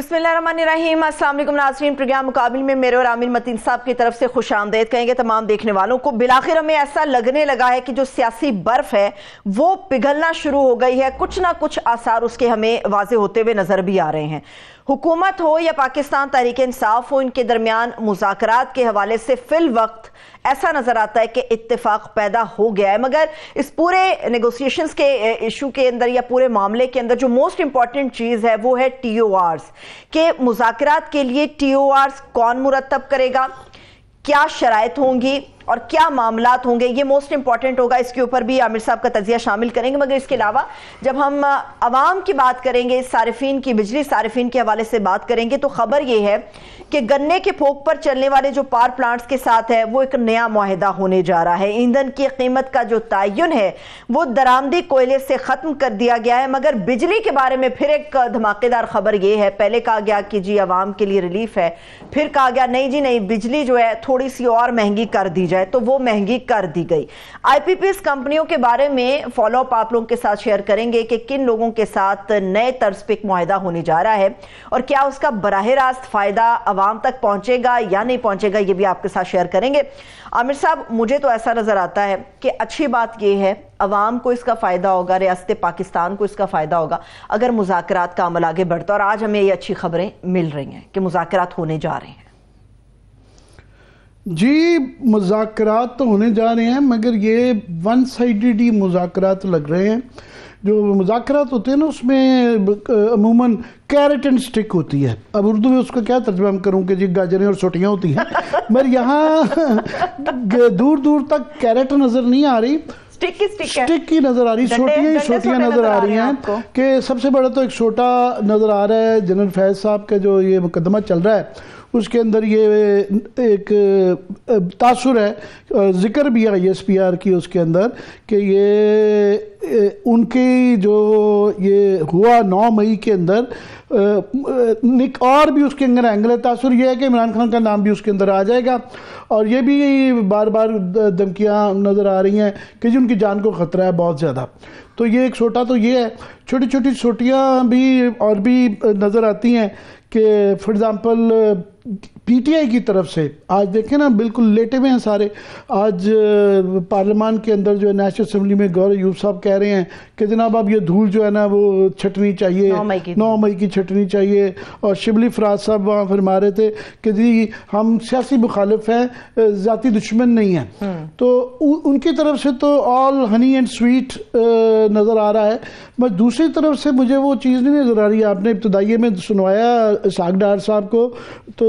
बिस्मिल्लाहिर्रहमानिर्रहीम। अस्सलाम वालेकुम नाज़रीन, प्रोग्राम मुकाबिल में मेरे और आमिर मतीन साहब की तरफ से खुश आमदेद कहेंगे तमाम देखने वालों को। बिलाखिर हमें ऐसा लगने लगा है कि जो सियासी बर्फ है वो पिघलना शुरू हो गई है। कुछ ना कुछ आसार उसके हमें वाजे होते हुए नजर भी आ रहे हैं। हुकूमत हो या पाकिस्तान तहरीक इंसाफ हो, इनके दरमियान मुज़ाकरात के हवाले से फिल वक्त ऐसा नजर आता है कि इत्तेफाक पैदा हो गया है। मगर इस पूरे नेगोशिएशंस के इशू के अंदर या पूरे मामले के अंदर जो मोस्ट इंपॉर्टेंट चीज है वो है TORs के मुज़ाकरात के लिए TORs कौन मुरतब करेगा, क्या शराइत होंगी और क्या मामलात होंगे, ये मोस्ट इंपॉर्टेंट होगा। इसके ऊपर भी आमिर साहब का तजिया शामिल करेंगे। मगर इसके अलावा जब हम अवाम की बात करेंगे, सारिफीन की, बिजली सारिफीन के हवाले से बात करेंगे, तो खबर ये है कि गन्ने के फोक पर चलने वाले जो पावर प्लांट्स के साथ है वो एक नया मुआहिदा होने जा रहा है। ईंधन की कीमत का जो तयन है वो दरामदी कोयले से खत्म कर दिया गया है। मगर बिजली के बारे में फिर एक धमाकेदार खबर ये है, पहले कहा गया कि जी अवाम के लिए रिलीफ है, फिर कहा गया नहीं जी नहीं, बिजली जो है थोड़ी सी और महंगी कर दी जाए, तो वो महंगी कर दी गई। IPPs कंपनियों के बारे में फॉलोअप आप लोगों के साथ शेयर करेंगे कि किन लोगों के साथ नए तर्ज पे मुआहिदा होने जा रहा है और क्या उसका बराह रास्त फायदा अवाम तक पहुंचेगा या नहीं पहुंचेगा, ये भी आपके साथ शेयर करेंगे। आमिर साहब, मुझे तो ऐसा नजर आता है कि अच्छी बात यह है अवाम को इसका फायदा होगा, रियासत पाकिस्तान को इसका फायदा होगा अगर मुज़ाकरात का अमल आगे बढ़ता। और आज हमें ये अच्छी खबरें मिल रही हैं कि मुज़ाकरात होने जा रहे हैं। जी, मुज़ाकरात तो होने जा रहे हैं, मगर ये वन साइडेड ही मुज़ाकरात लग रहे हैं। जो मुज़ाकरात होते हैं ना, उसमें अमूमन कैरेट एंड स्टिक होती है। अब उर्दू में उसका क्या तर्जुमा करूँ कि जी गाजरें और सोटियाँ होती हैं, मगर यहाँ दूर दूर तक कैरेट नज़र नहीं आ रही, स्टिक की नजर आ रही, छोटियाँ नजर आ रही हैं। कि सबसे बड़ा तो एक छोटा नजर आ रहा है, जनरल फैज साहब का जो ये मुकदमा चल रहा है उसके अंदर ये एक तासुर है, जिक्र भी है ISPR की उसके अंदर कि ये उनकी जो ये हुआ 9 मई के अंदर और भी उसके अंदर एंगल है। तासुर ये है कि इमरान खान का नाम भी उसके अंदर आ जाएगा और ये भी बार बार धमकियाँ नज़र आ रही हैं कि जी उनकी जान को ख़तरा है बहुत ज़्यादा। तो ये एक छोटा तो ये है, छोटी छोटी छोटियाँ भी और भी नज़र आती हैं कि फॉर एग्ज़ाम्पल PTI की तरफ से आज देखें ना, बिल्कुल लेटे हुए हैं सारे। आज पार्लियामान के अंदर जो है नेशनल असेंबली में गौरव यूब साहब कह रहे हैं कि जनाब अब ये धूल जो है ना वो छटनी चाहिए, 9 मई की छटनी चाहिए। और शिबली फराज साहब वहाँ फरमा रहे थे कि जी हम सियासी मुखालिफ हैं, ज़ाती दुश्मन नहीं हैं। तो उनकी तरफ से तो ऑल हनी एंड स्वीट नज़र आ रहा है। मगर दूसरी तरफ से मुझे वो चीज़ नहीं नज़र आ रही। आपने इब्तदाइये में सुनवाया इसहाक डार साहब को, तो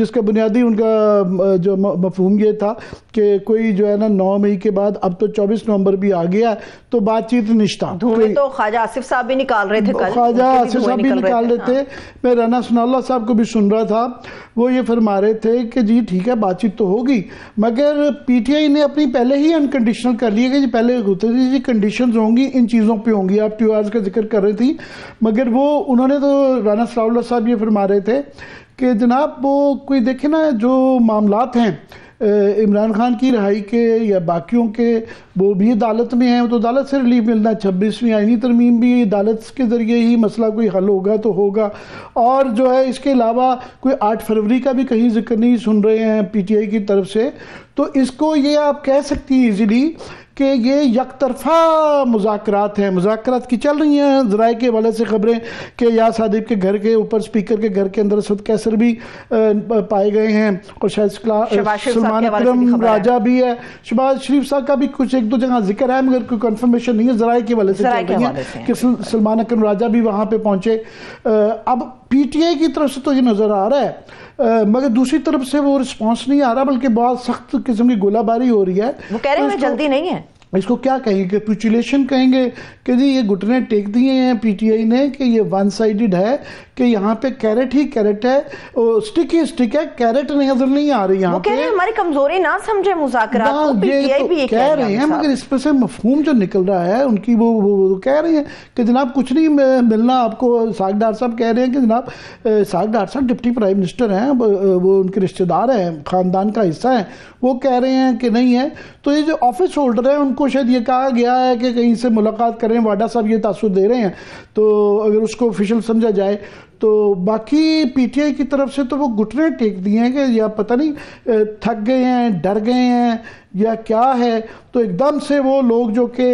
जिसका बुनियादी उनका जो मफहूम ये था कि कोई जो है ना 9 मई के बाद, अब तो 24 नवंबर भी आ गया, तो बातचीत निश्ता। तो ख्वाजा आसिफ साहब भी निकाल रहे थे, ख्वाजा आसिफ साहब भी निकाल रहे थे। मैं राना सनाउल्लाह साहब को भी सुन रहा था, वो ये फरमा रहे थे कि जी ठीक है बातचीत तो होगी, मगर PTI ने अपनी पहले ही अनकंडीशनल कर लिया कि जी पहले होते थे जी कंडीशंस होंगी, इन चीज़ों पे होंगी। आप TORs का जिक्र कर रही थी, मगर वो उन्होंने तो राना सनाउल्लाह साहब ये फरमा रहे थे कि जनाब वो कोई देखे ना जो मामलात हैं इमरान खान की रिहाई के या बाकियों के, वो भी अदालत में हैं, वो तो अदालत से रिलीफ मिलना है। 26वीं आईनी तरमीम भी अदालत के ज़रिए ही मसला कोई हल होगा तो होगा। और जो है इसके अलावा कोई 8 फरवरी का भी कहीं जिक्र नहीं सुन रहे हैं PTI की तरफ से। तो इसको ये आप कह सकती हैं ईजिली कि ये यकतरफा मुज़ाकरात हैं। मुज़ाकरात की चल रही हैं, ज़राए के हवाले से खबरें कि याद सादिब के घर के ऊपर, स्पीकर के घर के अंदर असद कैसर भी पाए गए हैं और शायद सलमान अकरम राजा भी है। शहबाज शरीफ साहब का भी कुछ 1-2 जगह जिक्र है, मगर कोई कंफर्मेशन नहीं है। ज़राए के हवाले से चल रही है कि सलमान अकरम राजा भी वहाँ पे पहुँचे। अब PTI की तरफ से तो ये नज़र आ रहा है, मगर दूसरी तरफ से वो रिस्पांस नहीं आ रहा, बल्कि बहुत सख्त किस्म की गोलाबारी हो रही है। वो कह रहे हैं जल्दी नहीं है। इसको क्या कहेंगे, कैपिचुलेशन कहेंगे कि जी ये घुटने टेक दिए हैं PTI ने कि ये वन साइडेड है, कि यहाँ पे कैरेट ही कैरेट है, स्टिक ही स्टिक है, कैरेट नजर नहीं आ रही यहाँ पे। हमारी कमजोरी ना समझे मुज़ाकरात को, PTI तो भी कह रहे हैं, मगर इस पर से मफहूम जो निकल रहा है उनकी वो कह रहे हैं कि जनाब कुछ नहीं मिलना आपको। इसहाक डार साहब कह रहे हैं कि जनाब इसहाक डार साहब डिप्टी प्राइम मिनिस्टर हैं, वो उनके रिश्तेदार हैं, ख़ानदान का हिस्सा है, वो कह रहे हैं कि नहीं है। तो ये जो ऑफिस होल्डर है उनको शायद ये कहा गया है कि कहीं से मुलाकात करें, वाडा साहब ये तासुर दे रहे हैं, तो अगर उसको ऑफिशियल समझा जाए तो बाकी पीटीआई की तरफ से तो वो घुटने टेक दिए हैं कि या पता नहीं थक गए हैं, डर गए हैं या क्या है। तो एकदम से वो लोग जो कि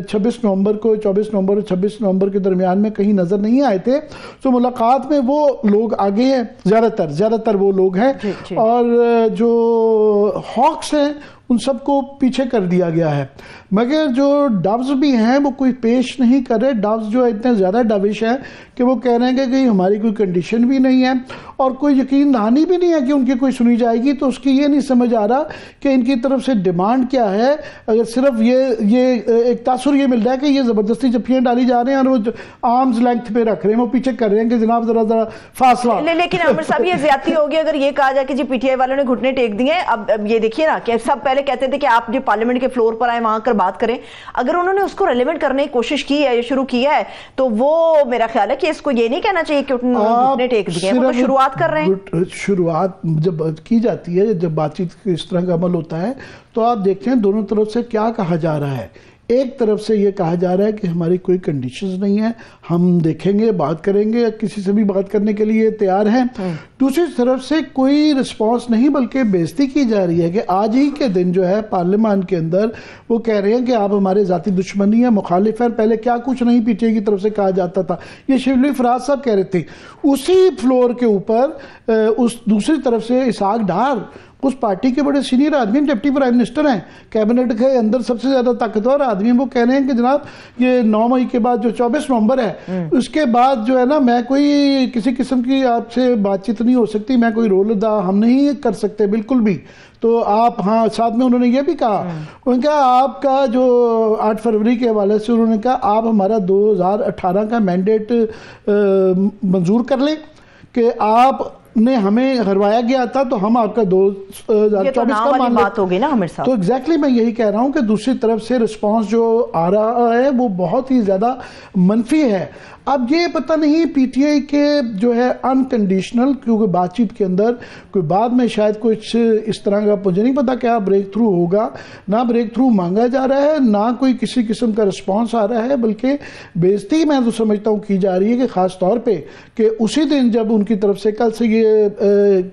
26 नवंबर को 24 नवंबर और 26 नवंबर के दरमियान में कहीं नज़र नहीं आए थे, तो मुलाकात में वो लोग आगे हैं, ज़्यादातर वो लोग हैं। और जो हॉक्स हैं उन सबको पीछे कर दिया गया है, मगर जो डव्स भी हैं वो कोई पेश नहीं कर रहे। डव्स जो है इतने ज़्यादा डविश हैं कि वो कह रहे हैं कि हमारी कोई कंडीशन भी नहीं है और कोई यकीन दहानी भी नहीं है कि उनकी कोई सुनी जाएगी। तो उसकी ये नहीं समझ आ रहा कि इनकी तरफ से डिमांड क्या है। अगर सिर्फ ये एक तासुर ये मिल रहा है कि ये ज़बरदस्ती जफ्फियाँ डाली जा रहे हैं और वो आर्म्स लेंथ पे रख रहे हैं, वो पीछे कर रहे हैं कि जनाब ज़रा फासला। लेकिन आमिर साहब ये ज्यादती होगी अगर ये कहा जाए कि जी पीटीआई वालों ने घुटने टेक दिए। अब ये देखिए ना कि सब पहले कहते थे कि आप जो पार्लियामेंट के फ्लोर पर आए वहां कर बात करें, अगर उन्होंने उसको रेलेवेंट करने की कोशिश की है, शुरू किया है, तो वो मेरा ख्याल है कि इसको ये नहीं कहना चाहिए कि घुटने टेक दिए, वो तो शुरुआत कर रहे हैं। शुरुआत जब की जाती है, जब बातचीत इस तरह का अमल होता है, तो आप देखते हैं दोनों तरफ से क्या कहा जा रहा है। एक तरफ से ये कहा जा रहा है कि हमारी कोई कंडीशंस नहीं है, हम देखेंगे, बात करेंगे, किसी से भी बात करने के लिए तैयार हैं। दूसरी तरफ से कोई रिस्पांस नहीं, बल्कि बेइज्जती की जा रही है कि आज ही के दिन जो है पार्लियामान के अंदर वो कह रहे हैं कि आप हमारे जाती दुश्मनी है, मुखालिफ है। पहले क्या कुछ नहीं पीटीआई की तरफ से कहा जाता था, ये शिवली फराज साहब कह रहे थे। उसी फ्लोर के ऊपर उस दूसरी तरफ से इसहाक डार, उस पार्टी के बड़े सीनियर आदमी, डिप्टी प्राइम मिनिस्टर हैं, कैबिनेट के अंदर सबसे ज्यादा ताकतवर आदमी, वो कह रहे हैं कि जनाब ये 9 मई के बाद जो 24 नवंबर है उसके बाद जो है ना, मैं कोई किसी किस्म की आपसे बातचीत नहीं हो सकती, मैं कोई रोल अदा हम नहीं कर सकते बिल्कुल भी। तो आप, हाँ, साथ में उन्होंने ये भी कहा, उन्होंने कहा आपका जो 8 फरवरी के हवाले से उन्होंने कहा आप हमारा 2018 का मैंडेट मंजूर कर लें कि आप ने हमें हरवाया गया था, तो हम आपका 2024 का मान बात हो गई ना आमिर साहब। तो एग्जैक्टली मैं यही कह रहा हूं कि दूसरी तरफ से रिस्पांस जो आ रहा है वो बहुत ही ज्यादा मनफी है। अब ये पता नहीं पीटीआई के जो है अनकंडीशनल, क्योंकि बातचीत के अंदर कोई बाद में शायद कुछ इस तरह का, मुझे नहीं पता क्या ब्रेक थ्रू होगा, ना ब्रेक थ्रू मांगा जा रहा है, ना कोई किसी किस्म का रिस्पांस आ रहा है, बल्कि बेइज्जती मैं तो समझता हूँ की जा रही है कि खास तौर पे कि उसी दिन जब उनकी तरफ से कल से ये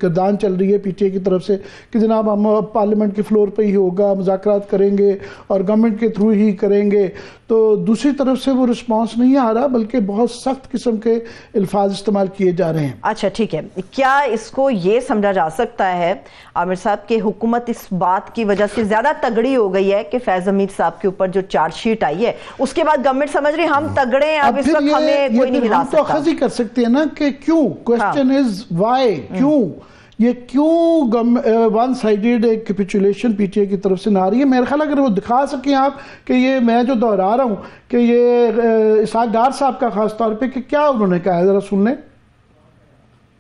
गर्दान चल रही है पीटीआई की तरफ से कि जनाब हम पार्लियामेंट के फ्लोर पे ही होगा, मुज़ाकरात करेंगे और गवर्नमेंट के थ्रू ही करेंगे, तो दूसरी तरफ से वो रिस्पांस नहीं आ रहा, बल्कि बहुत सख्त किस्म के अल्फाज इस्तेमाल किए जा रहे हैं। अच्छा ठीक है, क्या इसको ये समझा जा सकता है आमिर साहब कि हुकूमत इस बात की वजह से ज्यादा तगड़ी हो गई है कि फैज हमीद साहब के ऊपर जो चार्जशीट आई है उसके बाद गवर्नमेंट समझ रही हम तगड़े हैं, अब इस वक्त हमें कोई नहीं हिला सकता। तो खज ही कर सकते हैं ना कि क्यों, क्वेश्चन इज व्हाई, क्यों ये क्यों वन साइडेड एक कैपिचुलेशन पीटीआई की तरफ से ना आ रही है। मेरा ख्याल अगर वो दिखा सकें आप कि ये मैं जो दोहरा रहा हूं कि ये इसहाक डार साहब का खास तौर पे कि क्या उन्होंने कहा है, जरा सुन लें।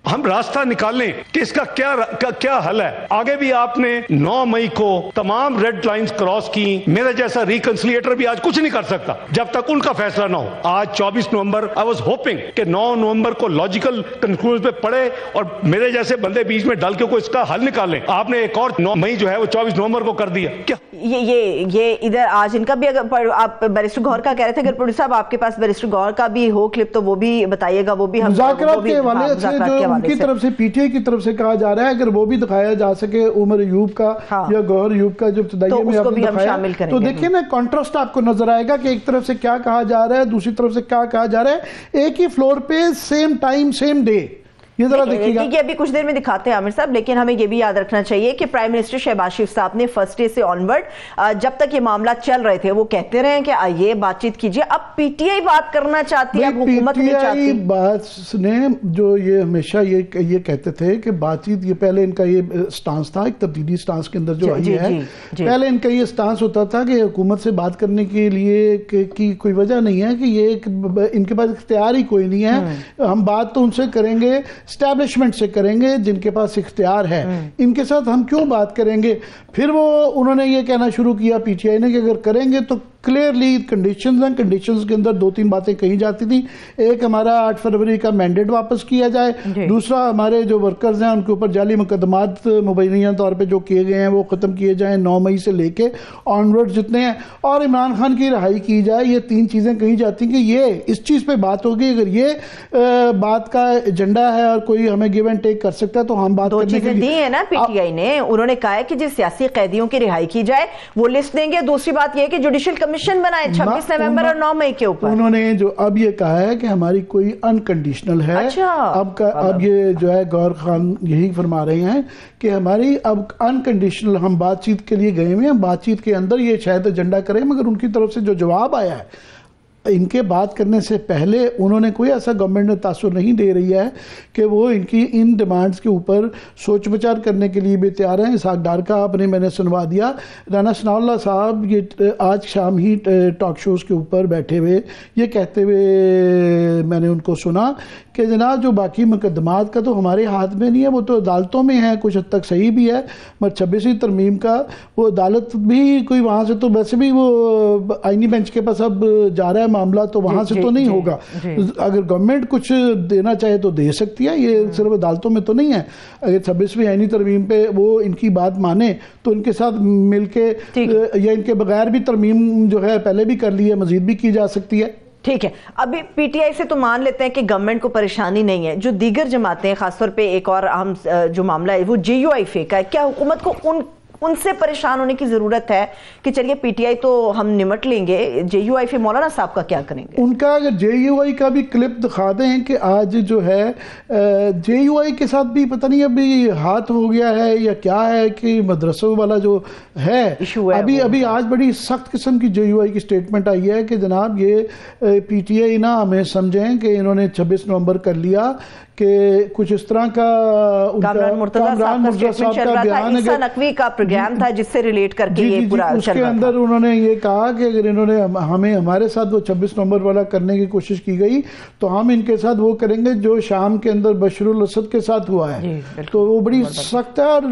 हम रास्ता निकाल लें कि इसका क्या हल है। आगे भी आपने 9 मई को तमाम रेड लाइंस क्रॉस की, मेरा जैसा रिकंसिलिएटर भी आज कुछ नहीं कर सकता जब तक उनका फैसला ना हो। आज 24 नवंबर, आई वाज होपिंग कि 9 नवंबर को लॉजिकल कंक्लूजन पे पड़े और मेरे जैसे बंदे बीच में डाल के कोई इसका हल निकालें। आपने एक और 9 मई जो है वो 24 नवंबर को कर दिया। क्या ये इधर आज इनका भी, अगर आप बैरिस्टर गौहर का कह रहे थे, अगर प्रोड्यूसर साहब आपके पास बैरिस्टर गौहर का भी हो क्लिप तो वो भी बताइएगा, वो भी हम उनकी तरफ से पीटीआई की तरफ से कहा जा रहा है, अगर वो भी दिखाया जा सके उमर अयूब का या गौहर अयूब का जो इब्तिदाई में आपने दिखाया, तो देखिए ना कॉन्ट्रास्ट आपको नजर आएगा कि एक तरफ से क्या कहा जा रहा है, दूसरी तरफ से क्या कहा जा रहा है, एक ही फ्लोर पे सेम टाइम सेम डे। ये जरा देखिएगा, अभी कुछ देर में दिखाते हैं आमिर साहब, लेकिन हमें ये भी याद रखना चाहिए कि प्राइम मिनिस्टर शहबाज शरीफ साहब ने फर्स्ट डे से ऑनवर्ड जब तक ये मामला चल रहे थे वो कहते रहे कि आइए बातचीत कीजिए। अब पीटीआई बात करना चाहती है, हुकूमत नहीं चाहती। बात ने जो ये हमेशा ये कहते थे कि बातचीत, ये पहले इनका ये स्टांस था, एक तब्दीली स्टांस के अंदर जो आई है, पहले इनका ये स्टांस होता था कि हुकूमत से बात करने के लिए की कोई वजह नहीं है, कि ये इनके पास इख्तियार ही कोई नहीं है, हम बात तो उनसे करेंगे स्टैब्लिशमेंट से करेंगे जिनके पास इख्तियार है, इनके साथ हम क्यों बात करेंगे। फिर वो उन्होंने ये कहना शुरू किया पीटीआई ने कि अगर करेंगे तो क्लियरली कंडीशंस हैं, कंडीशंस के अंदर 2-3 बातें कही जाती थी। एक हमारा 8 फरवरी का मैंडेट वापस किया जाए, दूसरा हमारे जो वर्कर्स हैं उनके ऊपर जाली मुकदमात मुबैना तौर पे जो किए गए हैं वो ख़त्म किए जाएं 9 मई से लेके ऑनवर्ड जितने हैं, और इमरान खान की रिहाई की जाए। ये 3 चीज़ें कही जाती हैं कि ये इस चीज़ पे बात होगी। अगर ये बात का एजेंडा है और कोई हमें गिव एंड टेक कर सकता है तो हम बात करने के लिए दी है ना पीटीआई ने। उन्होंने कहा है कि जिस सियासी कैदियों की रिहाई की जाए वो लिस्ट देंगे। दूसरी बात यह है कि जुडिशियल कमिशन बनाए 26 नवंबर और 9 मई के ऊपर। उन्होंने जो अब ये कहा है कि हमारी कोई अनकंडीशनल है। अच्छा। अब ये जो है गौर खान यही फरमा रहे हैं कि हमारी अब अनकंडीशनल, हम बातचीत के लिए गए हुए हैं, बातचीत के अंदर ये शायद एजेंडा करें, मगर उनकी तरफ से जो जवाब आया है इनके बात करने से पहले उन्होंने कोई ऐसा गवर्नमेंट ने तासुर नहीं दे रही है कि वो इनकी इन डिमांड्स के ऊपर सोच विचार करने के लिए भी तैयार हैं। इसहाक डार का आपने मैंने सुनवा दिया। राना सनाउल्लाह साहब ये आज शाम ही टॉक शोज़ के ऊपर बैठे हुए ये कहते हुए मैंने उनको सुना कि जनाब जो बाकी मुकदमात का तो हमारे हाथ में नहीं है, वो तो अदालतों में है। कुछ हद तक सही भी है, मगर 26वीं तरमीम का वो अदालत भी कोई वहाँ से तो वैसे भी वो आईनी बेंच के पास अब जा रहा है मामला, तो वहां से तो नहीं होगा। अगर गवर्नमेंट कुछ देना चाहे तो दे सकती है, ये सिर्फ अदालतों में तो नहीं है। अगर 26वीं आईनी तरमीम पे वो इनकी बात माने तो उनके साथ मिलके या इनके बगैर भी तरमीम जो है पहले भी कर ली है, मजीद भी की जा सकती है। ठीक है, अभी पीटीआई से तो मान लेते हैं कि गवर्नमेंट को परेशानी नहीं है। जो दीगर जमातें हैं, खासतौर पे एक और अहम जो मामला है वो JUIF का है, क्या हुकूमत को उनसे परेशान होने की जरूरत है कि चलिए पीटीआई तो हम निमट लेंगे, JUIF मौलाना साहब का क्या करेंगे? उनका अगर JUI का भी क्लिप दिखा दें कि आज जो है JUI के साथ भी पता नहीं अभी हाथ हो गया है या क्या है कि मदरसों वाला जो है अभी आज बड़ी सख्त किस्म की JUI की स्टेटमेंट आई है कि जनाब ये पीटीआई ना हमें समझें कि इन्होंने 26 नवंबर कर लिया कि कुछ इस तरह का कामरान मुर्तजा साहब का बयान है, नकवी का प्रोग्राम था जिससे रिलेट करके ये पूरा उसके अंदर उन्होंने ये कहा कि अगर इन्होंने हमें हमारे साथ वो 26 नवंबर वाला करने की कोशिश की गई तो हम इनके साथ वो करेंगे जो शाम के अंदर बशरुल असद के साथ हुआ है। तो वो बड़ी सख्त है। और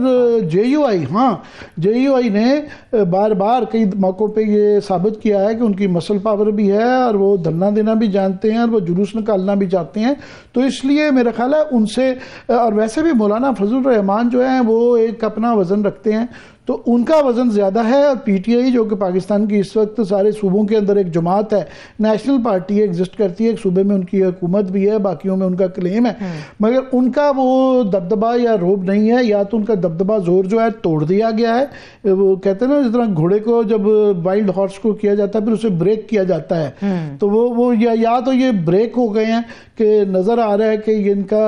JUI ने बार बार कई मौकों पे ये साबित किया है कि उनकी मसल पावर भी है और वो धरना देना भी जानते हैं और वो जुलूस निकालना भी चाहते हैं। तो इसलिए मेरा ख्याल है उनसे, और वैसे भी मौलाना फजल रहमान जो हैं वो एक अपना वजन रखते हैं, तो उनका वजन ज़्यादा है। और पीटीआई जो कि पाकिस्तान की इस वक्त सारे सूबों के अंदर एक जमात है, नेशनल पार्टी एग्जिस्ट करती है, एक सूबे में उनकी हुकूमत भी है, बाकियों में उनका क्लेम है, मगर उनका वो दबदबा या रोब नहीं है। या तो उनका दबदबा जोर जो है तोड़ दिया गया है। वो कहते हैं ना जिस तरह घोड़े को जब वाइल्ड हॉर्स को किया जाता है फिर उसे ब्रेक किया जाता है, तो वो या तो ये ब्रेक हो गए हैं कि नजर आ रहा है कि इनका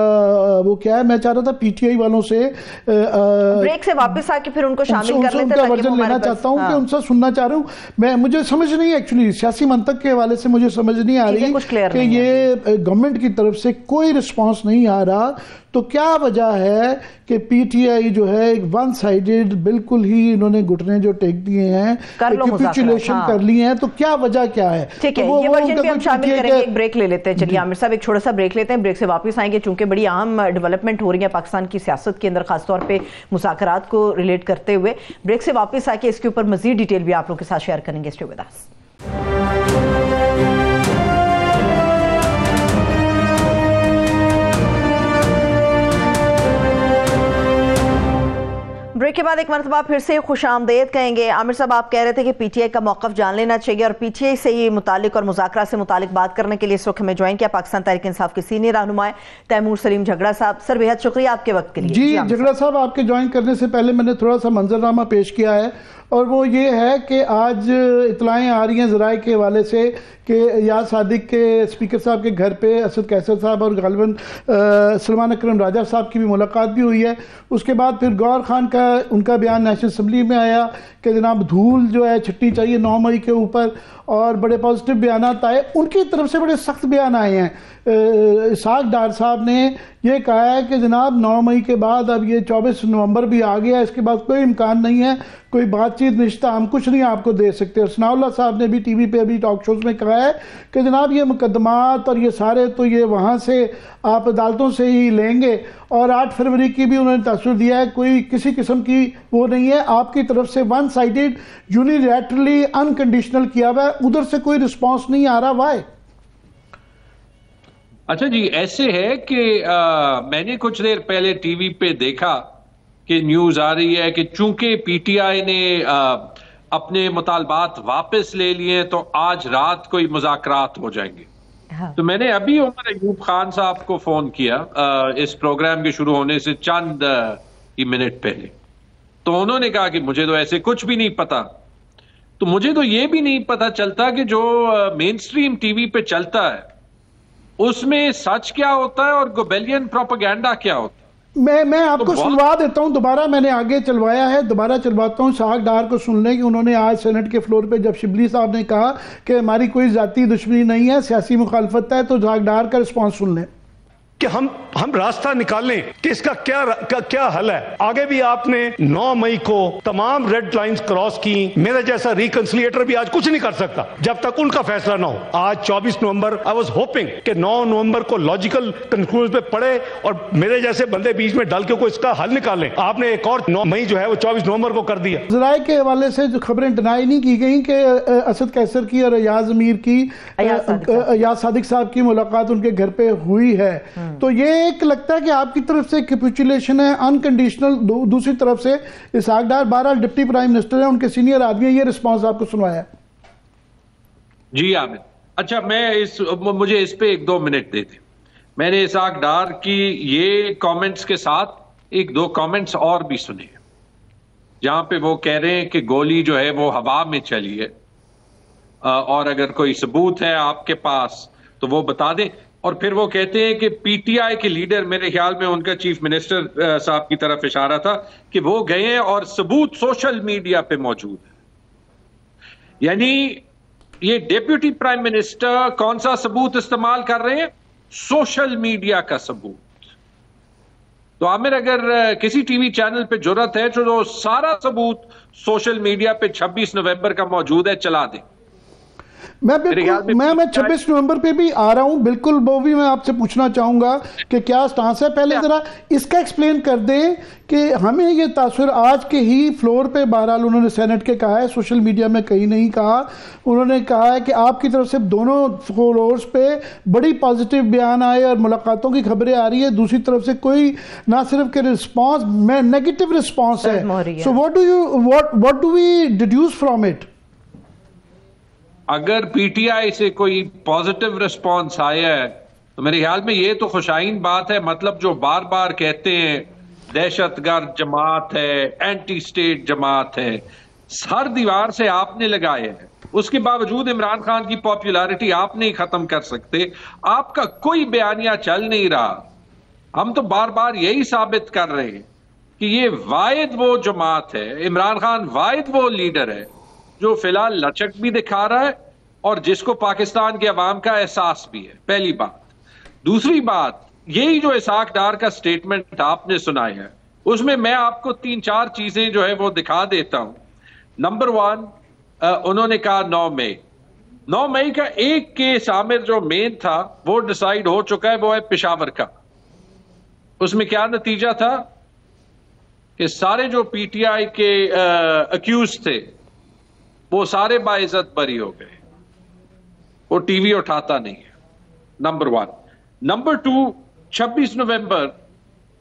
वो क्या है। मैं चाह रहा था पीटीआई वालों से ब्रेक से वापस आके फिर उनको उनका वर्जन लेना चाहता हूं कि उनसे सुनना चाह रहा हूं। मुझे समझ नहीं, एक्चुअली सियासी मंतक के हवाले से मुझे समझ नहीं आ रही कि ये गवर्नमेंट की तरफ से कोई रिस्पांस नहीं आ रहा। तो क्या वजह है कि पीटीआई जो है एक वन साइडेड बिल्कुल ही इन्होंने घुटने जो टेक दिए हैं, कैपिचुलेशन कर लिए हैं, तो क्या वजह क्या है? ठीक है, ये वर्जन भी हम शामिल करेंगे। एक ब्रेक ले लेते हैं। चलिए आमिर साहब एक छोटा सा ब्रेक लेते हैं, ब्रेक से वापस आएंगे। चूंकि बड़ी अहम डेवलपमेंट हो रही है पाकिस्तान की सियासत के अंदर, खासतौर पे मुज़ाकरात को रिलेट करते हुए। ब्रेक से वापस आके इसके ऊपर मजीद डिटेल भी आप लोगों के साथ शेयर करेंगे। Stay with us. ब्रेक के बाद एक मरतबा फिर से खुशामदेद कहेंगे। आमिर साहब आप कह रहे थे कि पीटीआई का मौक़िफ़ जान लेना चाहिए और पीटीआई से ही मुतालिक और मुज़ाकरा से मुतालिक बात करने के लिए इस वक्त हमें ज्वाइन किया पाकिस्तान तहरीक इंसाफ के सीनियर रहनुमा तैमूर सलीम झगड़ा साहब। सर बेहद शुक्रिया आपके वक्त के लिए। जी झगड़ा साहब, आपके ज्वाइन करने से पहले मैंने थोड़ा सा मंजरनामा पेश किया है और वो ये है कि आज इतलाएँ आ रही हैं ज़राए के हवाले से कि याद सादिक के स्पीकर साहब के घर पे असद कैसर साहब और गालिबन सलमान अकरम राजा साहब की भी मुलाकात भी हुई है। उसके बाद फिर गौर खान का उनका बयान नेशनल असम्बली में आया कि जनाब धूल जो है छटनी चाहिए 9 मई के ऊपर, और बड़े पॉजिटिव बयान आए। उनकी तरफ से बड़े सख्त बयान आए हैं इसाक डार साहब ने ये कहा है कि जनाब 9 मई के बाद अब ये 24 नवंबर भी आ गया, इसके बाद कोई इम्कान नहीं है, कोई बातचीत रिश्ता हम कुछ नहीं आपको दे सकते। और सनाउल्लाह साहब ने भी टीवी पे अभी टॉक शोज में कहा है कि जनाब ये मुकदमात और ये सारे तो ये वहाँ से आप अदालतों से ही लेंगे। और 8 फरवरी की भी उन्होंने तस्वीर दिया है, कोई किसी किस्म की वो नहीं है, आपकी तरफ से वन साइडेड यूनिलैटरली अनकंडीशनल किया हुआ है, उधर से कोई रिस्पॉन्स नहीं आ रहा। वाई? अच्छा जी, ऐसे है कि मैंने कुछ देर पहले टीवी पे देखा कि न्यूज आ रही है कि चूंकि पीटीआई ने अपने मुतालबात वापस ले लिए तो आज रात कोई मुज़ाकरात हो जाएंगे। हाँ। तो मैंने अभी उमर अयूब खान साहब को फोन किया इस प्रोग्राम के शुरू होने से चंद ही मिनट पहले, तो उन्होंने कहा कि मुझे तो ऐसे कुछ भी नहीं पता। तो मुझे तो ये भी नहीं पता चलता कि जो मेन स्ट्रीम टीवी पे चलता है उसमें सच क्या होता है और गोबेलियन प्रोपेगेंडा क्या होता है। मैं आपको सुनवा देता हूं, दोबारा मैंने आगे चलवाया है, दोबारा चलवाता हूं। इसाक डार को सुन लें कि उन्होंने आज सेनेट के फ्लोर पे जब शिबली साहब ने कहा कि हमारी कोई जाती दुश्मनी नहीं है, सियासी मुखालफत है, तो इसाक डार का रिस्पॉन्स सुन लें कि हम रास्ता निकालें कि इसका क्या हल है। आगे भी आपने 9 मई को तमाम रेड लाइंस क्रॉस की, मेरे जैसा रिकंसिलिएटर भी आज कुछ नहीं कर सकता जब तक उनका फैसला ना हो। आज 24 नवंबर, आई वाज होपिंग कि 9 नवंबर को लॉजिकल कंक्लूजन पे पड़े और मेरे जैसे बंदे बीच में डाल के कोई इसका हल निकालें। आपने एक और 9 मई जो है वो 24 नवंबर को कर दिया। जराए के हवाले से जो खबरें डिनाई नहीं की गई कि असद कैसर की और अयाज अमीर की, अयाज सादिक साहब की मुलाकात उनके घर पे हुई है, तो ये एक लगता है कि आपकी तरफ से कैपिचुलेशन है अनकंडीशनल, दूसरी तरफ से इसाक डार बहरहाल डिप्टी प्राइम मिनिस्टर है, उनके सीनियर आदमी है, ये रिस्पांस आपको सुनवाया। जी आमिर, अच्छा मुझे इस पे 1-2 मिनट दे दें। मैंने इसाक डार की ये कमेंट्स के साथ 1-2 कमेंट्स और भी सुने जहां पे वो कह रहे हैं कि गोली जो है वो हवा में चली है और अगर कोई सबूत है आपके पास तो वो बता दें। और फिर वो कहते हैं कि पीटीआई के लीडर, मेरे ख्याल में उनका चीफ मिनिस्टर साहब की तरफ इशारा था, कि वो गए हैं और सबूत सोशल मीडिया पे मौजूद है। यानी ये डिप्टी प्राइम मिनिस्टर कौन सा सबूत इस्तेमाल कर रहे हैं? सोशल मीडिया का सबूत। तो आमिर, अगर किसी टीवी चैनल पे जुर्रत है तो सारा सबूत सोशल मीडिया पे 26 नवंबर का मौजूद है, चला दें। मैं 26 नवंबर पे भी आ रहा हूं, बिल्कुल वो भी मैं आपसे पूछना चाहूंगा कि क्या स्टांस है। पहले जरा इसका एक्सप्लेन कर दें कि हमें ये तासुर आज के ही फ्लोर पे बहरहाल उन्होंने सेनेट के कहा है, सोशल मीडिया में कहीं नहीं कहा। उन्होंने कहा है कि आपकी तरफ से दोनों फ्लोर्स पे बड़ी पॉजिटिव बयान आए और मुलाकातों की खबरें आ रही है, दूसरी तरफ से कोई ना सिर्फ के रिस्पॉन्स में नेगेटिव रिस्पॉन्स है। So what do we deduce from it? अगर पीटीआई से कोई पॉजिटिव रिस्पांस आया है तो मेरे ख्याल में ये तो खुशाइन बात है। मतलब जो बार बार कहते हैं दहशतगर्द जमात है, एंटी स्टेट जमात है, हर दीवार से आपने लगाए हैं, उसके बावजूद इमरान खान की पॉपुलैरिटी आप नहीं खत्म कर सकते। आपका कोई बयानिया चल नहीं रहा। हम तो बार बार यही साबित कर रहे हैं कि ये वाहिद वो जमात है, इमरान खान वाहिद वो लीडर है जो फिलहाल लचक भी दिखा रहा है और जिसको पाकिस्तान के अवाम का एहसास भी है। पहली बात। दूसरी बात, यही जो इसाक डार का स्टेटमेंट आपने सुनाया है उसमें मैं आपको 3-4 चीजें जो है वो दिखा देता हूं। नंबर 1, उन्होंने कहा 9 मई का एक केस आमिर जो मेन था वो डिसाइड हो चुका है, वो है पेशावर का। उसमें क्या नतीजा था कि सारे जो पीटीआई के अक्यूज थे वो सारे बाइज्जत बरी हो गए, वो टीवी उठाता नहीं है। नंबर 1। नंबर 2, 26 नवंबर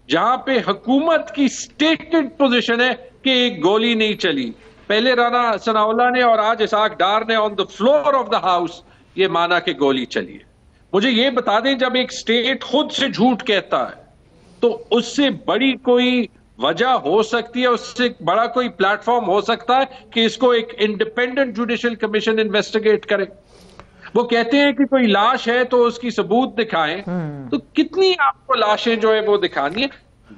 जहां पे हुकूमत की स्टेटेड पोजीशन है कि एक गोली नहीं चली, पहले राना सनाउल्लाह ने और आज इसाक डार ने on the floor of the house ये माना कि गोली चली है। मुझे ये बता दें, जब एक स्टेट खुद से झूठ कहता है तो उससे बड़ी कोई वजह हो सकती है, उससे बड़ा कोई प्लेटफॉर्म हो सकता है कि इसको एक इंडिपेंडेंट जुडिशियल कमीशन इन्वेस्टिगेट करे। वो कहते हैं कि कोई लाश है तो उसकी सबूत दिखाएं, तो कितनी आपको लाशें जो है वो दिखानी है?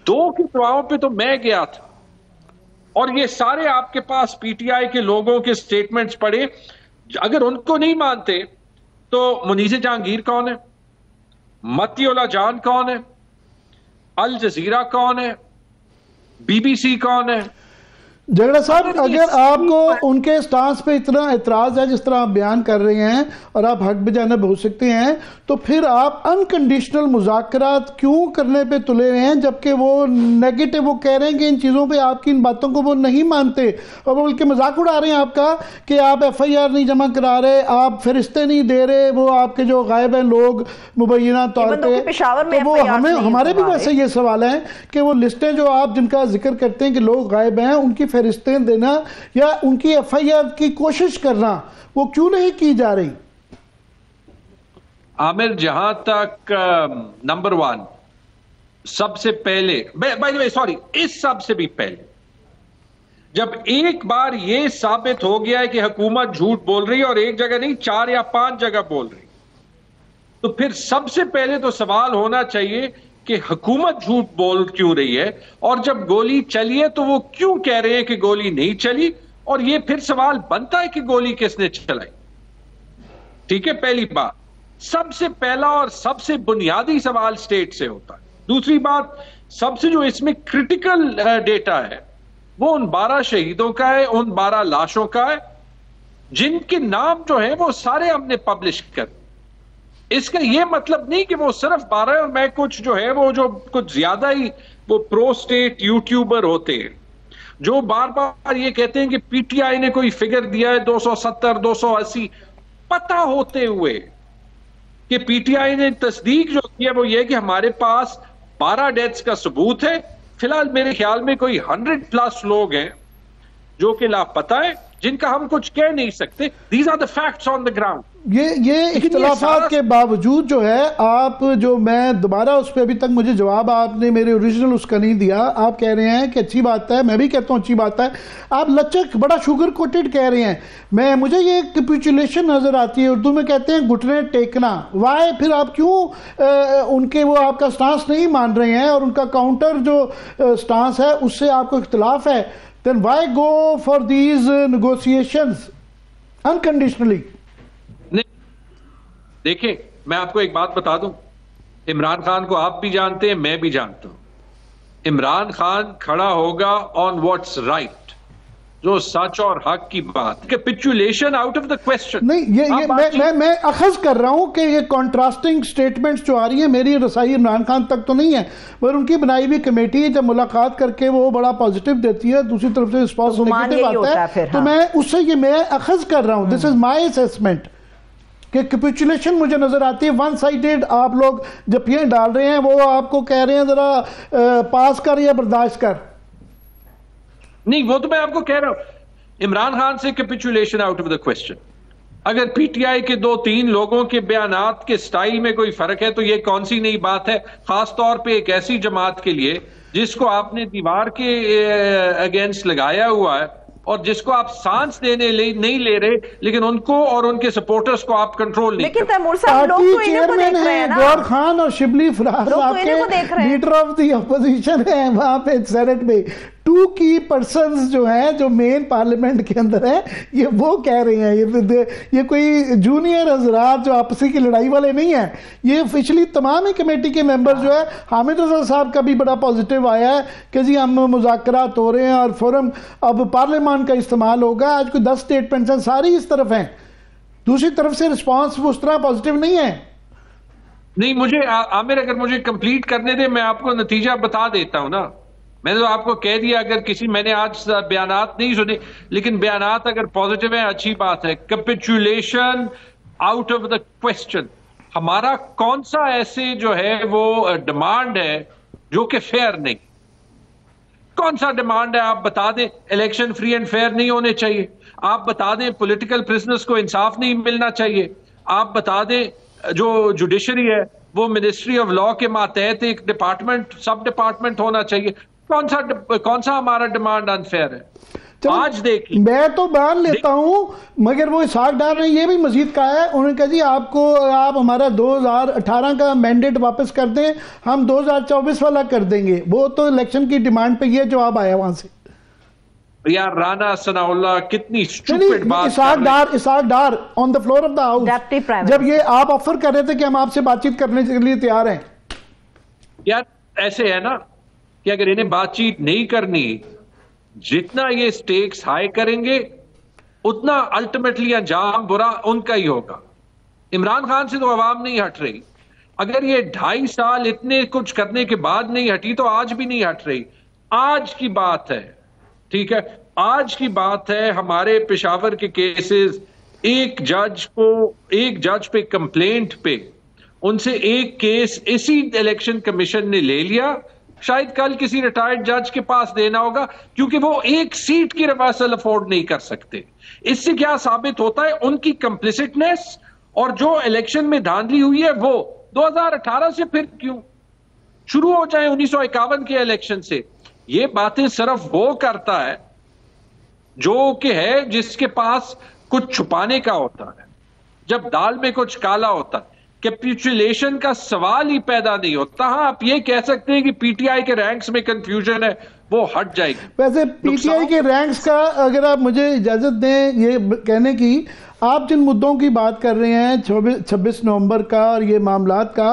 2 की दुआओं पे तो मैं गया था और ये सारे आपके पास पीटीआई के लोगों के स्टेटमेंट्स पढ़े। अगर उनको नहीं मानते तो मुनीसे जहांगीर कौन है? मतियोला जान कौन है, अल जजीरा कौन है, बीबीसी कौन है? झगड़ा साहब, अगर आपको उनके स्टांस पे इतना एतराज है जिस तरह आप बयान कर रहे हैं और आप हक बजानब हो सकते हैं, तो फिर आप अनकंडीशनल मुज़ाकरात क्यों करने पे तुले हुए हैं, जबकि वो नेगेटिव, वो कह रहे हैं कि इन चीज़ों पे आपकी इन बातों को वो नहीं मानते और वो बल्कि मजाक उड़ा रहे हैं आपका कि आप FIR नहीं जमा करा रहे, आप फरिश्ते नहीं दे रहे, वो आपके जो गायब हैं लोग मुबैना तौर पर। तो वो हमारे भी वैसे ये सवाल है कि वो लिस्टें जो आप जिनका जिक्र करते हैं कि लोग गायब हैं, उनकी फरिश्तें देना या उनकी FIR की कोशिश करना वो क्यों नहीं की जा रही? आमिर, जहां तक नंबर 1, सबसे पहले, बाय द वे सॉरी, इस सबसे भी पहले, जब एक बार यह साबित हो गया है कि हुकूमत झूठ बोल रही है और एक जगह नहीं 4 या 5 जगह बोल रही, तो फिर सबसे पहले तो सवाल होना चाहिए कि हुकूमत झूठ बोल क्यों रही है, और जब गोली चली है तो वो क्यों कह रहे हैं कि गोली नहीं चली, और ये फिर सवाल बनता है कि गोली किसने चलाई। ठीक है, पहली बात, सबसे पहला और सबसे बुनियादी सवाल स्टेट से होता है। दूसरी बात, सबसे जो इसमें क्रिटिकल डेटा है वो उन 12 शहीदों का है, उन 12 लाशों का है, जिनके नाम जो है वो सारे हमने पब्लिश कर। इसका यह मतलब नहीं कि वो सिर्फ 12 और मैं कुछ जो है वो जो कुछ ज्यादा ही वो प्रो स्टेट यूट्यूबर होते हैं जो बार बार ये कहते हैं कि PTI ने कोई फिगर दिया है 270 280, पता होते हुए कि PTI ने तस्दीक जो की है वो ये कि हमारे पास 12 डेथ्स का सबूत है। फिलहाल मेरे ख्याल में कोई 100+ लोग हैं जो कि लापता है, जिनका हम कुछ कह नहीं सकते। These are the facts on the ground. ये इख्तिलाफात के बावजूद जो है, आप जो, मैं दोबारा उस पर अभी तक मुझे जवाब आपने मेरे ओरिजिनल उसका नहीं दिया। आप कह रहे हैं कि अच्छी बात है, मैं भी कहता हूँ अच्छी बात है, आप लचक बड़ा शुगर कोटेड कह रहे हैं। मुझे ये कैपिचुलेशन नजर आती है, उर्दू में कहते हैं घुटने टेकना। वाई, फिर आप क्यों उनके वो आपका स्टांस नहीं मान रहे हैं और उनका काउंटर जो स्टांस है उससे आपको इख्तिलाफ है, then why go for these negotiations unconditionally? देखिए, मैं आपको एक बात बता दूं, इमरान खान को आप भी जानते हैं, मैं भी जानता हूं। इमरान खान खड़ा होगा ऑन व्हाट्स राइट, जो सच और हक की बात। Capitulation out of the question नहीं। ये मैं अखज कर रहा हूं कि ये कॉन्ट्रास्टिंग स्टेटमेंट्स जो आ रही है, मेरी रसाई इमरान खान तक तो नहीं है, मगर उनकी बनाई हुई कमेटी जब मुलाकात करके वो बड़ा पॉजिटिव देती है, दूसरी तरफ से रिस्पॉन्स नेगेटिव आता है, तो मैं उससे ये मैं अखज कर रहा हूं। दिस इज माई असेसमेंट कि कैपिचुलेशन मुझे नजर आती है, वन साइडेड। आप लोग जपियां डाल रहे हैं, वो आपको कह रहे हैं जरा पास कर या बर्दाश्त कर। नहीं, वो तो मैं आपको कह रहा हूं, इमरान खान से capitulation out of the question. अगर PTI के 2-3 लोगों के बयानात के स्टाइल में कोई फर्क है तो ये कौन सी नई बात है, खास तौर पे एक ऐसी जमात के लिए जिसको आपने दीवार के अगेंस्ट लगाया हुआ है और जिसको आप सांस देने नहीं ले रहे, लेकिन उनको और उनके सपोर्टर्स को आप कंट्रोल नहीं। लेकिन तैमूर साहब, लोग तो इन्हीं को देख रहे हैं ना। गौर खान और शिबली फराज आपके लीडर ऑफ द अपोजिशन है वहां पे सेनेट में। 2 की पर्सन्स जो हैं, जो मेन पार्लियामेंट के अंदर है, ये वो कह रहे हैं, ये कोई जूनियर हजरात जो आपसी की लड़ाई वाले नहीं है, ये ऑफिशियली तमाम ही कमेटी के मेंबर जो है। हामिद अजहर साहब का भी बड़ा पॉजिटिव आया है कि जी हम मुज़ाकरात हो रहे हैं और फोरम अब पार्लियामान का इस्तेमाल होगा। आज कोई 10 स्टेटमेंट्स हैं, सारी इस तरफ हैं, दूसरी तरफ से रिस्पॉन्स उस तरह पॉजिटिव नहीं है। नहीं, मुझे आमिर, अगर मुझे कंप्लीट करने दे, मैं आपको नतीजा बता देता हूं ना। मैंने तो आपको कह दिया, अगर किसी, मैंने आज बयानात नहीं सुने, लेकिन बयानात अगर पॉजिटिव है अच्छी बात है। Capitulation out of the question. हमारा कौन सा ऐसे जो है वो डिमांड है जो कि फेयर नहीं? कौन सा डिमांड है? आप बता दें इलेक्शन फ्री एंड फेयर नहीं होने चाहिए, आप बता दें पॉलिटिकल प्रिजनर्स को इंसाफ नहीं मिलना चाहिए, आप बता दें जो जुडिशरी है वो मिनिस्ट्री ऑफ लॉ के मातहत एक डिपार्टमेंट, सब डिपार्टमेंट होना चाहिए। कौन सा हमारा डिमांड अनफेयर है? आज देखिए, मैं तो मान लेता हूं, मगर वो इसहाक डार ने ये भी मजीद कहा है, उन्होंने कहा जी आप हमारा 2018 का मैंडेट वापस कर दें, हम 2024 वाला कर देंगे। वो तो इलेक्शन की डिमांड पे ये जवाब आया वहां से। यार राना सनाउल्लाह कितनी स्टूपिड बात। Ishaq Dar on the floor of the house, जब ये आप ऑफर कर रहे थे कि हम आपसे बातचीत करने के लिए तैयार हैं। यार ऐसे है ना कि अगर इन्हें बातचीत नहीं करनी, जितना ये स्टेक्स हाई करेंगे उतना अल्टीमेटली अंजाम बुरा उनका ही होगा। इमरान खान से तो अवाम नहीं हट रही। अगर ये 2.5 साल इतने कुछ करने के बाद नहीं हटी तो आज भी नहीं हट रही। आज की बात है, ठीक है, आज की बात है, हमारे पेशावर के केसेस, एक जज पे कंप्लेंट पे उनसे एक केस इसी इलेक्शन कमीशन ने ले लिया। शायद कल किसी रिटायर्ड जज के पास देना होगा, क्योंकि वो एक सीट की रिवर्सल अफोर्ड नहीं कर सकते। इससे क्या साबित होता है? उनकी कंप्लिसिटनेस, और जो इलेक्शन में धांधली हुई है वो 2018 से फिर क्यों शुरू हो जाए 1951 के इलेक्शन से। ये बातें सिर्फ वो करता है जो कि है जिसके पास कुछ छुपाने का होता है। जब दाल में कुछ काला होता है, कैपिटुलेशन का सवाल ही पैदा नहीं होता। हाँ, आप ये कह सकते हैं कि पीटीआई के रैंक्स में कंफ्यूजन है, वो हट जाएगी। वैसे पीटीआई के रैंक्स का अगर आप मुझे इजाजत दें ये कहने की, आप जिन मुद्दों की बात कर रहे हैं 26 नवंबर का और ये मामलात का,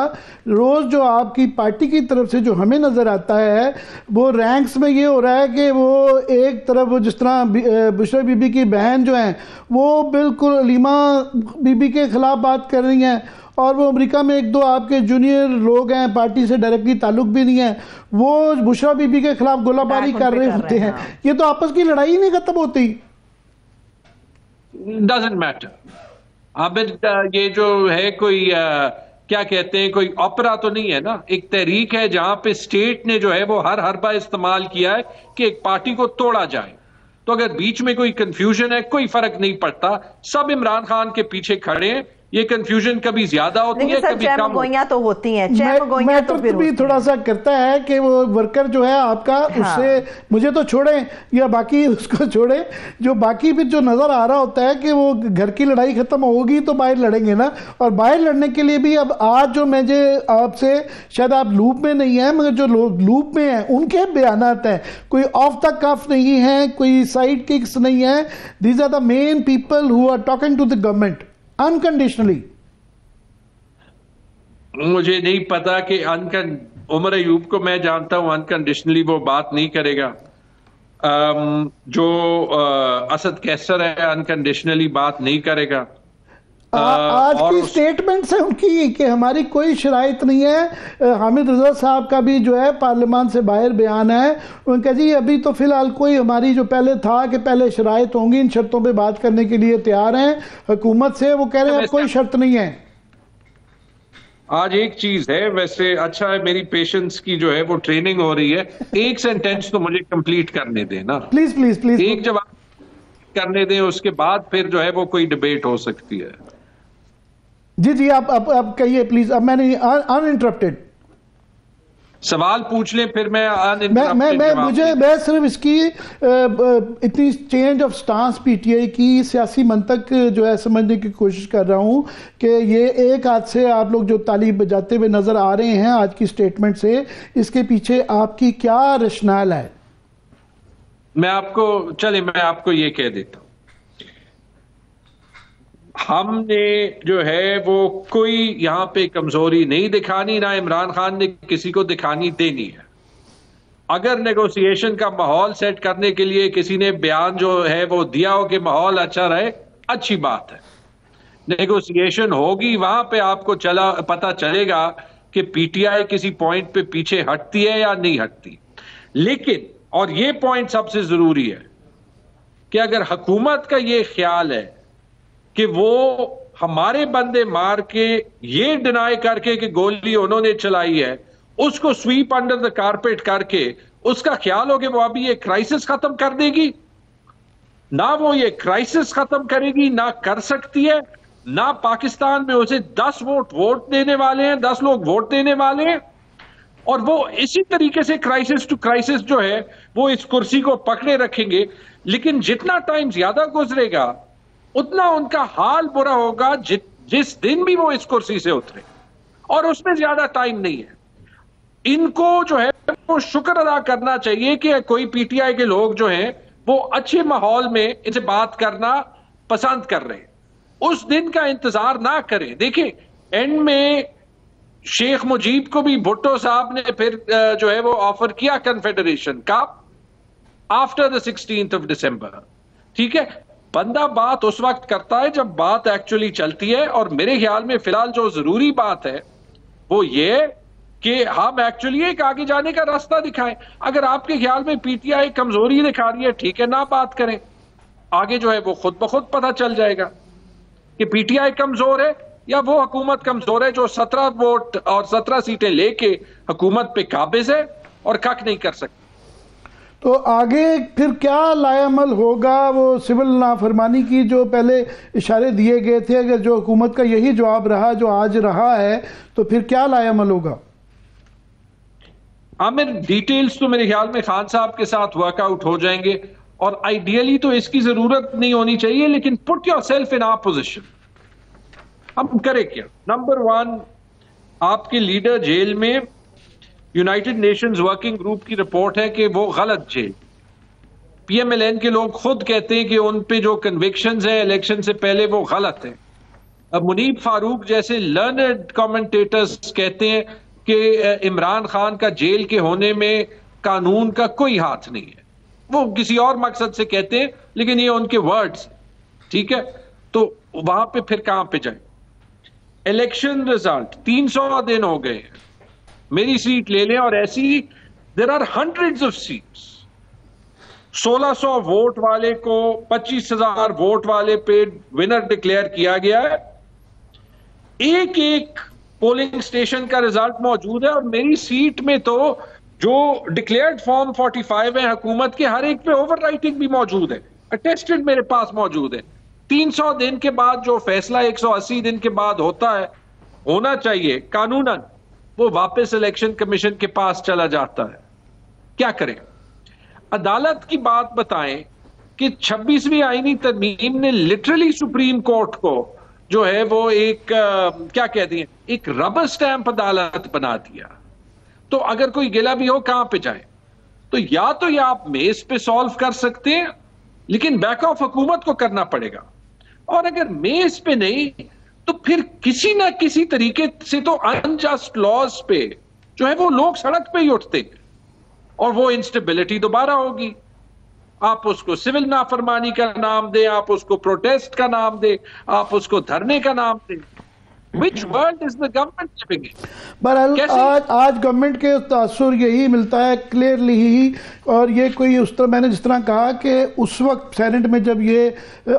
रोज़ जो आपकी पार्टी की तरफ से जो हमें नज़र आता है वो रैंक्स में ये हो रहा है कि वो एक तरफ वो जिस तरह बुशरा बीबी की बहन जो हैं वो बिल्कुल अलीमा बीबी के ख़िलाफ़ बात कर रही हैं, और वो अमेरिका में 1-2 आपके जूनियर लोग हैं, पार्टी से डायरेक्टली ताल्लुक भी नहीं है, वो बुशरा बीबी के खिलाफ गोलाबारी कर रहे होते हैं। ये तो आपस की लड़ाई नहीं खत्म होती। Doesn't matter. अब ये जो है कोई क्या कहते हैं, कोई ओपरा तो नहीं है ना, एक तहरीक है जहां पे स्टेट ने जो है वो हर हरबा इस्तेमाल किया है कि एक पार्टी को तोड़ा जाए। तो अगर बीच में कोई कंफ्यूजन है, कोई फर्क नहीं पड़ता, सब इमरान खान के पीछे खड़े हैं। ये कंफ्यूजन कभी ज्यादा होती है, कभी कम गोइयां तो होती हैं। मैटर तो भी थोड़ा सा करता है कि वो वर्कर जो है आपका, उससे मुझे तो छोड़ें या बाकी उसको छोड़ें, जो बाकी भी जो नजर आ रहा होता है कि वो घर की लड़ाई खत्म होगी तो बाहर लड़ेंगे ना, और बाहर लड़ने के लिए भी अब आज जो मुझे आपसे, शायद आप लूप में नहीं है मगर जो लोग लूप में हैं उनके बयानात हैं, कोई ऑफ द कफ नहीं है, कोई साइड किक्स नहीं है। These are the main people who are talking to the government unconditionally. मुझे नहीं पता कि उमर अयूब को मैं जानता हूं, अनकंडीशनली वो बात नहीं करेगा। जो असद कैसर है अनकंडीशनली बात नहीं करेगा। आज की स्टेटमेंट्स है उनकी कि हमारी कोई शराइत नहीं है। हामिद रजा साहब का भी जो है पार्लियामान से बाहर बयान है, उनका जी अभी तो फिलहाल कोई हमारी जो पहले था कि पहले शराइत होंगी, इन शर्तों पे बात करने के लिए तैयार हैं हुकूमत से। वो कह रहे हैं अब कोई शर्त नहीं है। आज एक चीज है, वैसे अच्छा है मेरी पेशेंस की जो है वो ट्रेनिंग हो रही है। एक सेंटेंस तो मुझे कंप्लीट करने दें ना, प्लीज प्लीज प्लीज। एक जवाब करने दें, उसके बाद फिर जो है वो कोई डिबेट हो सकती है। जी जी आप कहिए प्लीज। अब मैंने अनइंटरप्टेड सवाल पूछ लें, फिर मैं सिर्फ इसकी इतनी चेंज ऑफ स्टांस पीटीआई की सियासी मंतक जो है समझने की कोशिश कर रहा हूं कि ये एक हाथ से आप लोग जो ताली बजाते हुए नजर आ रहे हैं आज की स्टेटमेंट से, इसके पीछे आपकी क्या रशनाल है? मैं आपको ये कह देता हूं, हमने जो है वो कोई यहां पे कमजोरी नहीं दिखानी, ना इमरान खान ने किसी को दिखानी देनी है। अगर नेगोशिएशन का माहौल सेट करने के लिए किसी ने बयान जो है वो दिया हो कि माहौल अच्छा रहे, अच्छी बात है, नेगोशिएशन होगी, वहां पे आपको पता चलेगा कि पीटीआई किसी पॉइंट पे पीछे हटती है या नहीं हटती। लेकिन और ये पॉइंट सबसे जरूरी है कि अगर हुकूमत का ये ख्याल है कि वो हमारे बंदे मार के ये डिनाई करके कि गोली उन्होंने चलाई है, उसको स्वीप अंडर द कारपेट करके उसका ख्याल हो कि वो अभी ये क्राइसिस खत्म कर देगी, ना वो ये क्राइसिस खत्म करेगी, ना कर सकती है, ना पाकिस्तान में उसे 10 वोट देने वाले हैं, 10 लोग वोट देने वाले हैं, और वो इसी तरीके से क्राइसिस टू क्राइसिस जो है वो इस कुर्सी को पकड़े रखेंगे। लेकिन जितना टाइम ज्यादा गुजरेगा उतना उनका हाल बुरा होगा जिस दिन भी वो इस कुर्सी से उतरे, और उसमें ज्यादा टाइम नहीं है। इनको जो है वो शुक्र अदा करना चाहिए कि कोई पीटीआई के लोग जो हैं वो अच्छे माहौल में इनसे बात करना पसंद कर रहे हैं। उस दिन का इंतजार ना करें। देखिए, एंड में शेख मुजीब को भी भुट्टो साहब ने फिर जो है वो ऑफर किया कन्फेडरेशन का after the 16th of December। ठीक है, बंदा बात उस वक्त करता है जब बात एक्चुअली चलती है। और मेरे ख्याल में फिलहाल जो जरूरी बात है वो ये कि हम एक्चुअली एक आगे जाने का रास्ता दिखाएं। अगर आपके ख्याल में पीटीआई कमजोरी दिखा रही है, ठीक है, ना बात करें। आगे जो है वो खुद ब खुद पता चल जाएगा कि पीटीआई कमजोर है या वो हुकूमत कमजोर है जो 17 वोट और 17 सीटें लेके हुकूमत पे काबिज है और कख नहीं कर सकती। तो आगे फिर क्या लाएअमल होगा? वो सिविल नाफरमानी की जो पहले इशारे दिए गए थे, अगर जो हुकूमत का यही जवाब रहा जो आज रहा है, तो फिर क्या लाएअमल होगा? आमिर, डिटेल्स तो मेरे ख्याल में खान साहब के साथ वर्कआउट हो जाएंगे और आइडियली तो इसकी जरूरत नहीं होनी चाहिए, लेकिन put yourself in our position. हम करें क्या? नंबर 1, आपके लीडर जेल में। यूनाइटेड नेशंस वर्किंग ग्रुप की रिपोर्ट है कि वो गलत जेल। पीएमएलएन के लोग खुद कहते हैं कि उन पे जो कन्विक्शंस हैं इलेक्शन से पहले वो गलत है। अब मुनीब फारूक जैसे लर्नड कमेंटेटर्स कहते हैं कि इमरान खान का जेल के होने में कानून का कोई हाथ नहीं है। वो किसी और मकसद से कहते हैं, लेकिन ये उनके वर्ड्स। ठीक है, तो वहां पे फिर कहां पे जाए? इलेक्शन रिजल्ट 300 दिन हो गए हैं। मेरी सीट ले लें और ऐसी there are hundreds of seats. 1600 vote वाले को 25,000 वोट वाले पे विनर डिक्लेयर किया गया है। एक एक पोलिंग स्टेशन का रिजल्ट मौजूद है और मेरी सीट में तो जो डिक्लेयर्ड फॉर्म 45 है हुकूमत के, हर एक पे ओवरराइटिंग भी मौजूद है, अटेस्टेड मेरे पास मौजूद है। 300 दिन के बाद जो फैसला 180 दिन के बाद होता है, होना चाहिए कानूनन, वो वापस इलेक्शन कमीशन के पास चला जाता है। क्या करें? अदालत की बात बताएं कि 26वीं आईनी तरमीम ने लिटरली सुप्रीम कोर्ट को जो है वो एक क्या कहते हैं, एक रबर स्टैंप अदालत बना दिया। तो अगर कोई गिला भी हो, कहां पे जाए? तो या आप मेज पे सॉल्व कर सकते हैं, लेकिन बैक ऑफ हुकूमत को करना पड़ेगा। और अगर मेज पे नहीं, तो फिर किसी ना किसी तरीके से तो अनजस्ट लॉज पे जो है वो लोग सड़क पे ही उठते हैं और वो इंस्टेबिलिटी दोबारा होगी। आप उसको सिविल नाफरमानी का नाम दें, आप उसको प्रोटेस्ट का नाम दें, आप उसको धरने का नाम दें। Which world is the government living in? बहरहाल आज गवर्नमेंट के तासुर यही मिलता है क्लियरली ही। और ये कोई उस तरह, मैंने जिस तरह कहा कि उस वक्त सेनेट में जब ये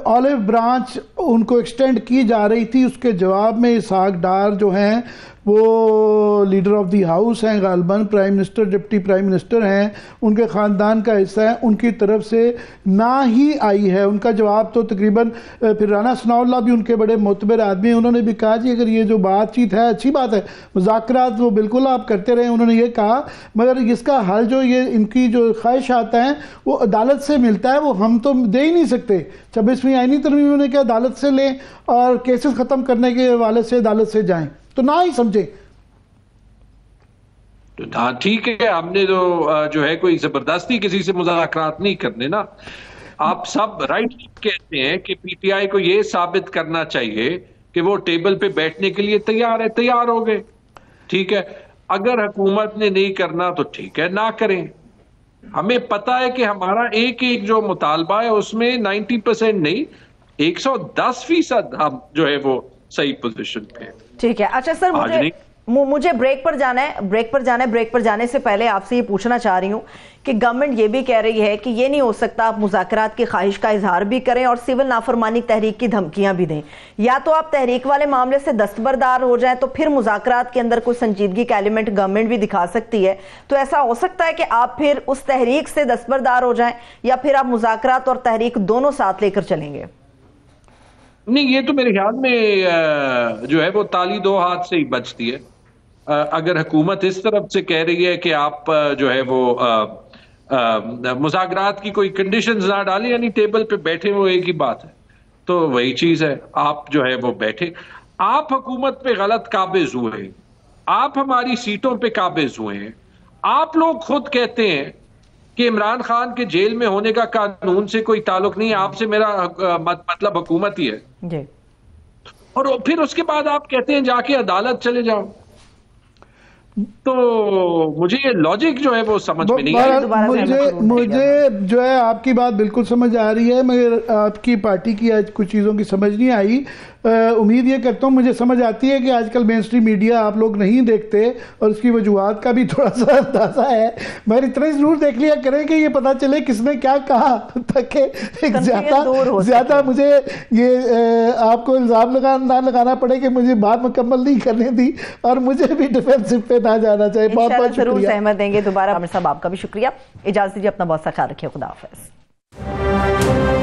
ऑलिव ब्रांच उनको एक्सटेंड की जा रही थी, उसके जवाब में इसहाक डार जो हैं वो लीडर ऑफ द हाउस हैं, गालबन prime minister, deputy prime minister हैं, उनके ख़ानदान का हिस्सा है, उनकी तरफ से ना ही आई है। उनका जवाब तो तकरीबन फिर राना सनाउल्लाह भी उनके बड़े मोतबर आदमी हैं, उन्होंने भी कहा जी अगर ये जो बातचीत है अच्छी बात है, मुज़ाकरात वो बिल्कुल आप करते रहे, उन्होंने ये कहा, मगर इसका हल जो ये इनकी जो ख्वाहिशात हैं वो अदालत से मिलता है, वो हम तो दे ही नहीं सकते। 26वीं आईनी तरमीम ने क्या अदालत से लें और केसेस ख़त्म करने के हवाले से अदालत से जाएं, तो ना ही समझे। तो हाँ ठीक है, हमने तो जो है कोई जबरदस्ती किसी से मुज़ाकरात नहीं करने ना। आप सब राइट कहते हैं कि पीटीआई को यह साबित करना चाहिए कि वो टेबल पे बैठने के लिए तैयार है, तैयार हो गए। ठीक है, अगर हुकूमत ने नहीं करना तो ठीक है, ना करें। हमें पता है कि हमारा एक एक जो मुतालबा है उसमें 90% नहीं, 110% हम जो है वो सही पोजीशन पे। ठीक है। अच्छा सर, मुझे ब्रेक पर जाना है। ब्रेक पर जाने से पहले आपसे ये पूछना चाह रही हूँ कि गवर्नमेंट ये भी कह रही है कि ये नहीं हो सकता आप मुज़ाकरात की ख्वाहिश का इजहार भी करें और सिविल नाफरमानी तहरीक की धमकियां भी दें, या तो आप तहरीक वाले मामले से दस्तबरदार हो जाएं, तो फिर मुज़ाकरात के अंदर कोई संजीदगी का एलिमेंट गवर्नमेंट भी दिखा सकती है। तो ऐसा हो सकता है कि आप फिर उस तहरीक से दस्तबरदार हो जाएं, या फिर आप मुज़ाकरात और तहरीक दोनों साथ लेकर चलेंगे? नहीं, ये तो मेरे ख्याल में जो है वो ताली दो हाथ से ही बचती है। अगर हुकूमत इस तरफ से कह रही है कि आप जो है वो मुज़ाकरात की कोई कंडीशंस ना डालें, यानी टेबल पे बैठे हो, एक ही बात है, तो वही चीज है, आप जो है वो बैठे। आप हुकूमत पे गलत काबिज हुए, आप हमारी सीटों पे काबिज हुए हैं। आप लोग खुद कहते हैं कि इमरान खान के जेल में होने का कानून से कोई ताल्लुक नहीं है, आपसे मेरा मतलब हुकूमत ही है जी। और फिर उसके बाद आप कहते हैं जाके अदालत चले जाओ। तो मुझे ये लॉजिक जो है वो समझ में नहीं आया। मुझे जो है आपकी बात बिल्कुल समझ आ रही है, मगर आपकी पार्टी की आज कुछ चीज़ों की समझ नहीं आई। उम्मीद ये करता हूँ, मुझे समझ आती है कि आजकल मेन स्ट्रीम मीडिया आप लोग नहीं देखते और उसकी वजूहत का भी थोड़ा सा अंदाजा है, मगर इतना ही जरूर देख लिया करें कि ये पता चले किसने क्या कहा, ताकि ज़्यादा मुझे ये आपको इल्ज़ाम ना लगाना पड़े कि मुझे बात मुकम्मल नहीं करने दी और मुझे भी डिफेंसिव पे ना जाना चाहिए। बहुत बहुत जरूर सहमत देंगे दोबारा। आमिर साहब आपका भी शुक्रिया, इजाज़त दीजिए, अपना बहुत सा ख्याल रखिए, खुदा हाफिज़।